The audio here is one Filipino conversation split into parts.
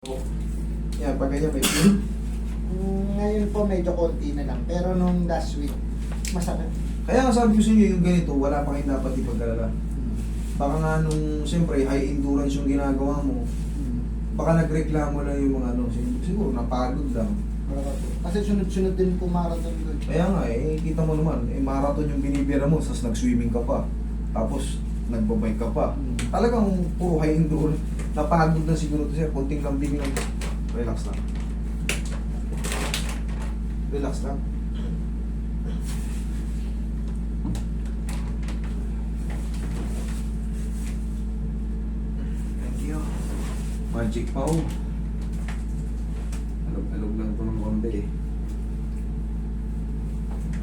Yan, pag ganyan may feel. Ngayon po medyo konti na lang. Pero nung last week, masakit. Kaya nga sabi ko sa inyo, yung ganito, wala pa kayo dapat ipagkalala. Baka nga nung, siyempre, high endurance yung ginagawa mo, baka nagreklamo na yung mga ano, siguro napagod lang. Kasi sunod-sunod din po marathon doon. Kaya nga kita mo naman, marathon yung binibira mo, tapos nag-swimming ka pa. Tapos, nagbabike ka pa. Talagang puro high endurance. Napagod na siguro to sir, konting lambing lang. Relax lang. Relax lang. Thank you. Magic pa oh. Alog-alog lang ito ng konti eh.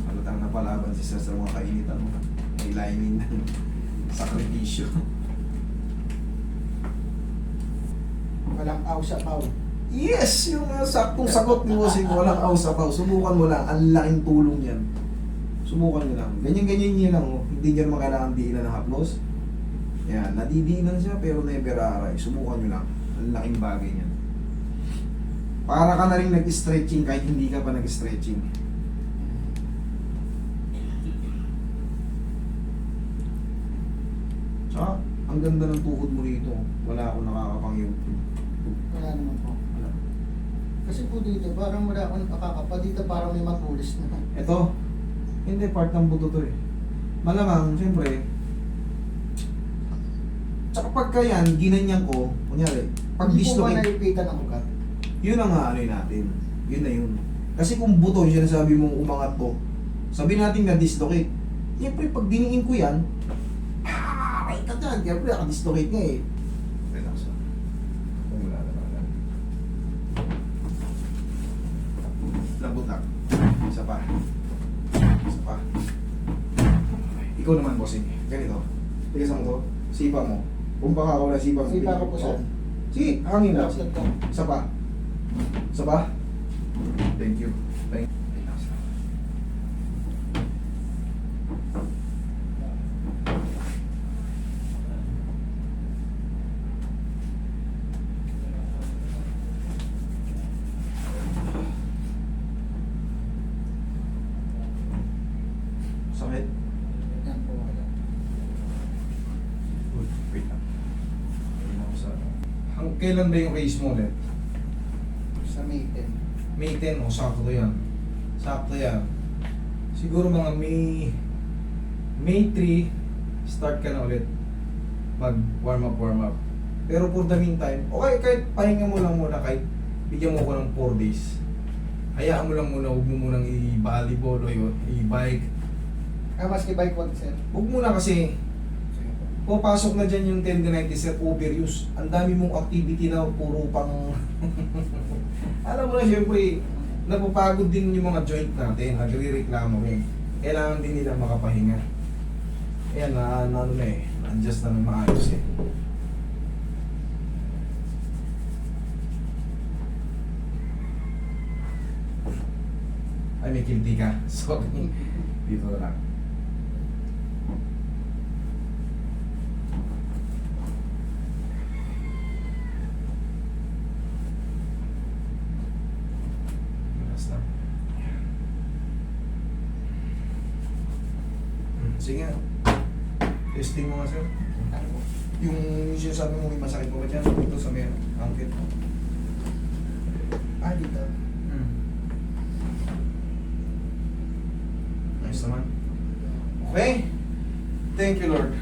Halatang napalaban si sir sa mga kainitan mo. May lining ng sakripisyo. Walang aw sa paw. Yes! Yung saktong sagot ni Bossing, walang aw sa paw. Subukan mo lang, ang laking tulong yan. Subukan mo lang. Ganyan-ganyan niya lang, oh. Hindi niya naman kailangan diinan ng haplos. Yan, nadidiinan siya pero never aray. Subukan nyo lang. Ang laking bagay niyan. Para ka na rin nag-stretching kahit hindi ka pa nag-stretching. Tsaka, ang ganda ng tuhod mo rito. Wala akong nakakapangyaw. Wala naman po. Wala. Kasi po dito, parang wala akong nakakapa. Dito parang may matulis na. Ito, hindi part ng buto to eh. Malamang, siyempre, tsaka pagka yan, ginanyan ko, kunyari, pag Hindi po ba dislocate, naipitan ng ugat? yun ang ano natin. Yun na yun. Kasi kung buto, yung sinasabi mong umangat to, sabi natin na dislocate. Siyempre, pag diniin ko yan, ay ka dyan, siyempre, naka-dislocate nga eh. Relax lang. Kung wala na lang. Lambot lang. Isa pa. Isa pa. Ikaw naman, bossing. Ganito. Tigasan mo to. Sipa mo. Kung baka ako na sipa mo. Sipa ko po, sir. Sige, hangin lang. Relax lang po. Isa pa. Isa pa. Thank you. Thank you. Relax lang. Sakit? Yan po wala. Wait lang. Ayun ako sa... Kailan ba yung race mo ulit? Sa May 10. May 10 o sakto yan. Sakto yan. Siguro mga May 3 start ka na ulit mag warm up. Pero for the meantime, okay, kahit pahinga mo lang muna, kahit bigyan mo ko ng 4 days. Hayaan mo lang muna, huwag mo munang i-volleyball o i-bike. Maski bike wag, sir. Huwag muna kasi pupasok na dyan yung tendinitis at overuse. Ang dami mong activity na puro pang... Alam mo na, syempre, napapagod din yung mga joint natin. Nagre-reklamo rin. Kailangan din nila makapahinga. Ayan, ano na eh. Na-adjust na ng maayos eh. Ay, may kilti ka. Sorry. Dito na lang. Sige nga. Testing mo nga sir. Ano po? Yung sinasabi mo may masakit mo ba dyan? Ito sa may angkit. Dito. Nice naman. Okay. Thank you Lord.